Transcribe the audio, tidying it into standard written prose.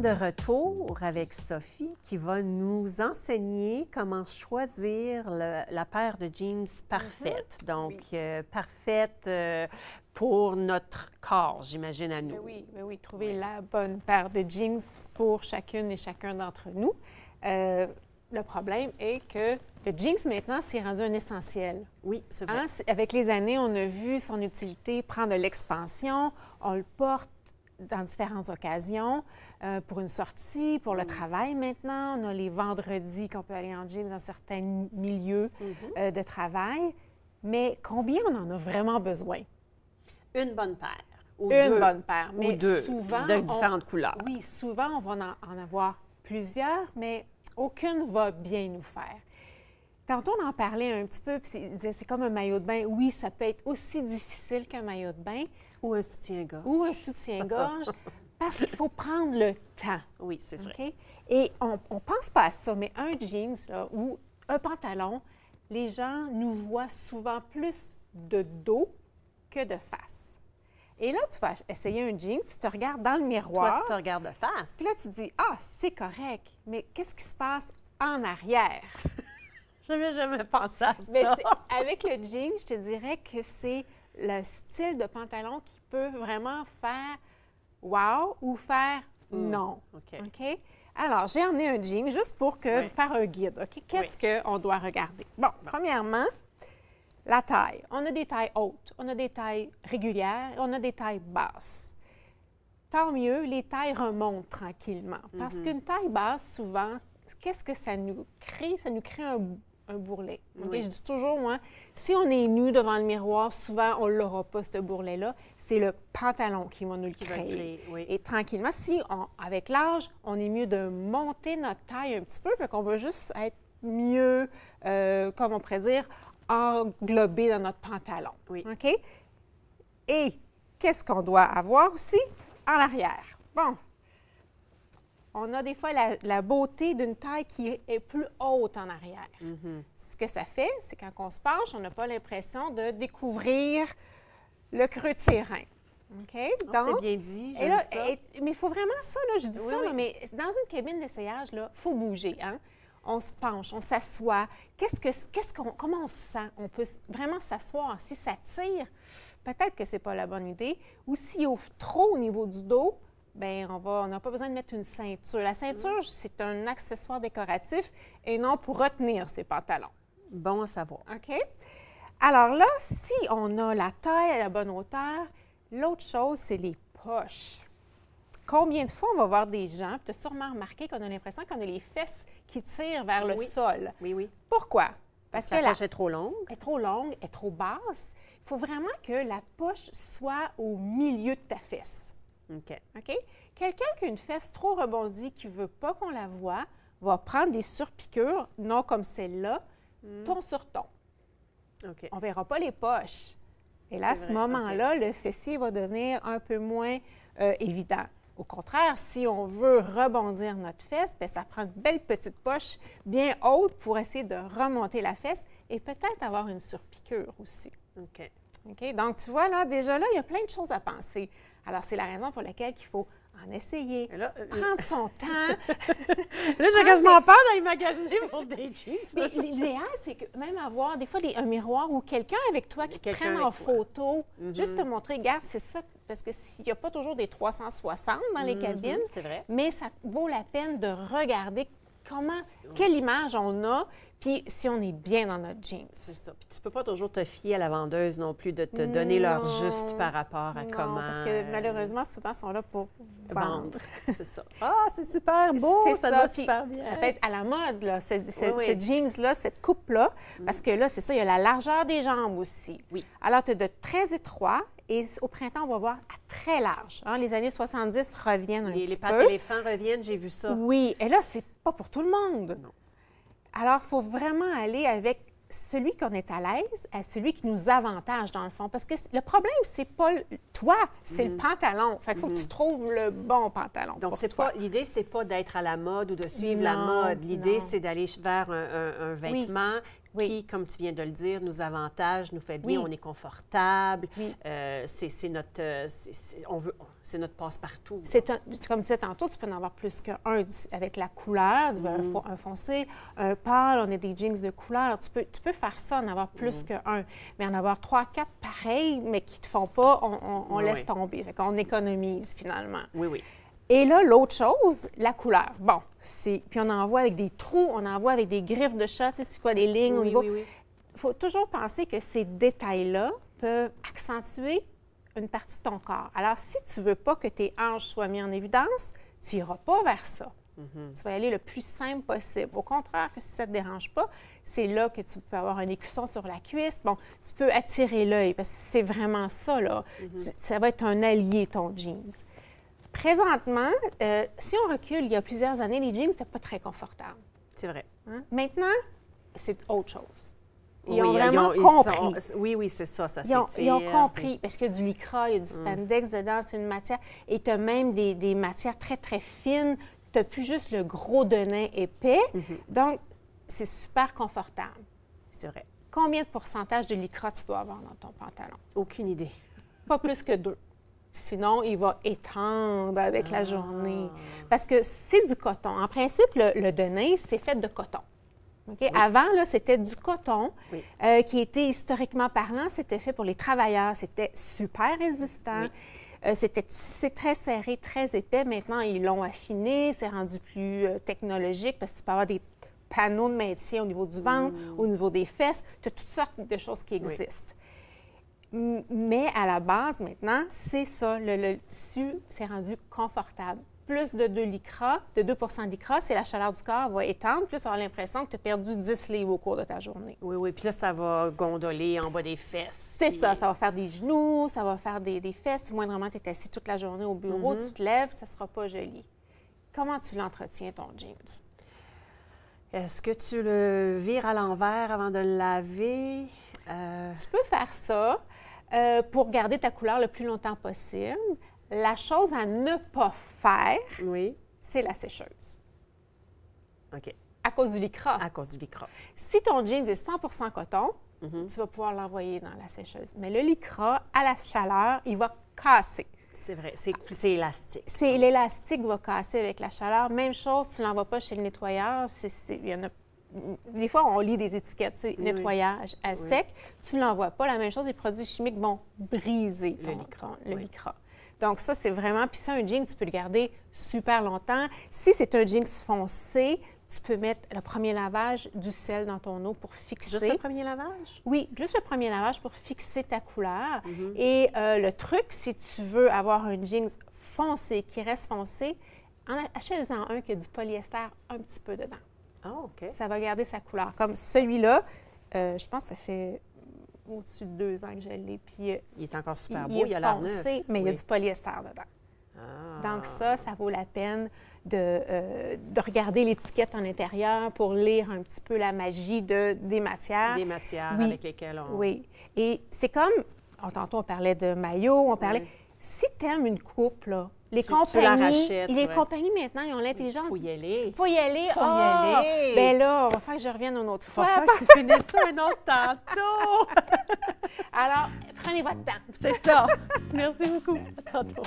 sommes de retour avec Sophie qui va nous enseigner comment choisir la paire de jeans parfaite. Donc, parfaite pour notre corps, j'imagine, à nous. Mais oui, trouver la bonne paire de jeans pour chacune et chacun d'entre nous. Le problème est que le jeans, maintenant, c'est rendu un essentiel. Oui, c'est vrai. Hein? Avec les années, on a vu son utilité prendre de l'expansion. On le porte dans différentes occasions, pour une sortie, pour le travail maintenant. On a les vendredis qu'on peut aller en jeans dans certains milieux de travail. Mais combien on en a vraiment besoin? Une bonne paire. Ou une deux, bonne paire. Mais ou deux, souvent, de différentes couleurs. Oui, souvent, on va en avoir plusieurs, mais aucune va bien nous faire. Tantôt, on en parlait un petit peu, puis il disait c'est comme un maillot de bain. Oui, ça peut être aussi difficile qu'un maillot de bain. Ou un soutien-gorge. Ou un soutien-gorge, parce qu'il faut prendre le temps. Oui, c'est vrai. Okay? Et on ne pense pas à ça, mais un jeans là, ou un pantalon, les gens nous voient souvent plus de dos que de face. Et là, tu vas essayer un jeans, tu te regardes dans le miroir. Toi, tu te regardes de face. Puis là, tu te dis, ah, c'est correct, mais qu'est-ce qui se passe en arrière? Je n'avais jamais pensé à ça. Mais avec le jean, je te dirais que c'est le style de pantalon qui peut vraiment faire wow ou faire non. OK? Alors, j'ai emmené un jean juste pour faire un guide. OK? Qu'est-ce qu'on doit regarder? Bon, premièrement, la taille. On a des tailles hautes, on a des tailles régulières, on a des tailles basses. Tant mieux, les tailles remontent tranquillement. Parce qu'une taille basse, souvent, qu'est-ce que ça nous crée? Ça nous crée un bourrelet. Okay? Je dis toujours, moi, si on est nu devant le miroir, souvent, on ne l'aura pas, ce bourrelet-là. C'est le pantalon qui va nous le créer. Et tranquillement, avec l'âge, on est mieux de monter notre taille un petit peu, fait qu'on va juste être mieux, comme on pourrait dire, englobé dans notre pantalon. OK? Et qu'est-ce qu'on doit avoir aussi en arrière? Bon, on a des fois la beauté d'une taille qui est plus haute en arrière. Ce que ça fait, c'est quand on se penche, on n'a pas l'impression de découvrir le creux de ses reins. OK? Donc, c'est bien dit, et là, mais il faut vraiment ça, là, je dis ça, là, mais dans une cabine d'essayage, il faut bouger. Hein? On se penche, on s'assoit. Comment on se sent? On peut vraiment s'asseoir. Si ça tire, peut-être que ce n'est pas la bonne idée. Ou s'il ouvre trop au niveau du dos, bien, on n'a pas besoin de mettre une ceinture. La ceinture, c'est un accessoire décoratif et non pour retenir ses pantalons. Bon à savoir. OK? Alors là, si on a la taille à la bonne hauteur, l'autre chose, c'est les poches. Combien de fois on va voir des gens, tu as sûrement remarqué qu'on a l'impression qu'on a les fesses qui tirent vers le sol. Oui. Pourquoi? Parce que la poche est trop longue. Elle est trop longue, elle est trop basse. Il faut vraiment que la poche soit au milieu de ta fesse. OK? Quelqu'un qui a une fesse trop rebondie, qui ne veut pas qu'on la voie, va prendre des surpiqûres, non comme celle-là, ton sur ton. On ne verra pas les poches. Et là, à ce moment-là, le fessier va devenir un peu moins évident. Au contraire, si on veut rebondir notre fesse, bien, ça prend une belle petite poche bien haute pour essayer de remonter la fesse et peut-être avoir une surpiqûre aussi. OK? Donc, tu vois, là, déjà là, il y a plein de choses à penser. Alors, c'est la raison pour laquelle il faut en essayer, prendre son temps. Là, j'ai quasiment peur d'aller magasiner pour des jeans. Mais l'idéal, c'est que même avoir des fois un miroir ou quelqu'un avec toi qui te prenne en photo, juste te montrer, regarde, c'est ça, parce que s'il n'y a pas toujours des 360 dans les cabines, mais ça vaut la peine de regarder quelle image on a, puis si on est bien dans notre jeans. C'est ça. Puis tu ne peux pas toujours te fier à la vendeuse non plus de te donner l'heure juste par rapport à comment... parce que malheureusement, souvent, ils sont là pour vendre. C'est ça. Ah, c'est super beau, ça va super bien. Ça peut être à la mode, là, ce jeans-là, cette coupe-là, parce que là, c'est ça, il y a la largeur des jambes aussi. Alors, tu as de très étroits, et au printemps, on va voir à très large. Hein? Les années 70 reviennent un petit peu. Les pattes d'éléphant reviennent, j'ai vu ça. Oui, et là, c'est pas pour tout le monde. Non. Alors, il faut vraiment aller avec celui qu'on est à l'aise, à celui qui nous avantage, dans le fond. Parce que le problème, c'est pas toi, c'est le pantalon. Fait qu'il faut que tu trouves le bon pantalon. Donc, l'idée, c'est pas d'être à la mode ou de suivre la mode. L'idée, c'est d'aller vers un vêtement qui, comme tu viens de le dire, nous avantage, nous fait bien, on est confortable. C'est notre passe-partout. Comme tu disais tantôt, tu peux en avoir plus qu'un avec la couleur, un foncé, un pâle, on a des jeans de couleur. Tu peux faire ça, en avoir plus qu'un. Mais en avoir 3, 4 pareils, mais qui ne te font pas, on laisse tomber. Fait qu'on économise finalement. Oui. Et là, l'autre chose, la couleur. Bon, puis on en voit avec des trous, on en voit avec des griffes de chat, tu sais, c'est quoi, des lignes au niveau. Il faut toujours penser que ces détails-là peuvent accentuer une partie de ton corps. Alors, si tu ne veux pas que tes hanches soient mises en évidence, tu n'iras pas vers ça. Tu vas y aller le plus simple possible. Au contraire, que si ça ne te dérange pas, c'est là que tu peux avoir un écusson sur la cuisse. Bon, tu peux attirer l'œil parce que c'est vraiment ça, là. Ça va être un allié, ton jeans. Présentement, si on recule, il y a plusieurs années, les jeans n'étaient pas très confortables. C'est vrai. Maintenant, c'est autre chose. Ils ont vraiment compris. Oui, c'est ça ils ont compris, parce qu'il y a du lycra, il y a du spandex dedans, c'est une matière, et tu as même des matières très, très fines. Tu n'as plus juste le gros de nain épais. Donc, c'est super confortable. C'est vrai. Combien de pourcentage de lycra tu dois avoir dans ton pantalon? Aucune idée. Pas plus que 2. Sinon, il va étendre avec la journée. Parce que c'est du coton. En principe, le de nain, c'est fait de coton. Okay? Avant, là, c'était du coton qui était, historiquement parlant, c'était fait pour les travailleurs. C'était super résistant. C'est très serré, très épais. Maintenant, ils l'ont affiné. C'est rendu plus technologique parce que tu peux avoir des panneaux de maintien au niveau du ventre, au niveau des fesses. Tu as toutes sortes de choses qui existent. Mais à la base, maintenant, c'est ça. Le tissu s'est rendu confortable. Plus de 2 lycra, de 2 de lycra, c'est la chaleur du corps va étendre. Plus tu vas avoir l'impression que tu as perdu 10 livres au cours de ta journée. Oui. Puis là, ça va gondoler en bas des fesses. C'est ça. Ça va faire des genoux, ça va faire des fesses. Si moindrement, tu es assis toute la journée au bureau, tu te lèves, ça ne sera pas joli. Comment tu l'entretiens, ton jeans? Est-ce que tu le vires à l'envers avant de le laver? Tu peux faire ça pour garder ta couleur le plus longtemps possible. La chose à ne pas faire, c'est la sécheuse. OK. À cause du lycra. À cause du lycra. Si ton jeans est 100% coton, tu vas pouvoir l'envoyer dans la sécheuse. Mais le lycra, à la chaleur, il va casser. C'est vrai, c'est élastique. L'élastique va casser avec la chaleur. Même chose, tu ne l'envoies pas chez le nettoyeur. Il y en a, des fois, on lit des étiquettes, c'est nettoyage à sec. Tu ne l'envoies pas. La même chose, les produits chimiques vont briser le lycra. Donc ça, c'est vraiment... Puis ça, un jean, tu peux le garder super longtemps. Si c'est un jeans foncé, tu peux mettre le premier lavage du sel dans ton eau pour fixer. Juste le premier lavage? Oui, juste le premier lavage pour fixer ta couleur. Et le truc, si tu veux avoir un jeans foncé, qui reste foncé, achète-en un qui a du polyester un petit peu dedans. Ah, OK. Ça va garder sa couleur. Comme celui-là, je pense que ça fait au-dessus de 2 ans que je l'ai. Puis il est encore super beau, il a l'air neuf. Mais il y a du polyester dedans. Donc ça vaut la peine de regarder l'étiquette en intérieur pour lire un petit peu la magie des matières. Des matières avec lesquelles on... Oui. Et c'est comme, tantôt on parlait de maillot, on parlait... Si tu aimes une coupe, là, les compagnies maintenant, ils ont l'intelligence... Il faut y aller. Faut y aller. Bien là, on va faire que je revienne une autre fois. On va faire que tu finisses ça un autre tantôt. Alors, prenez votre temps. C'est ça. Merci beaucoup. À tantôt.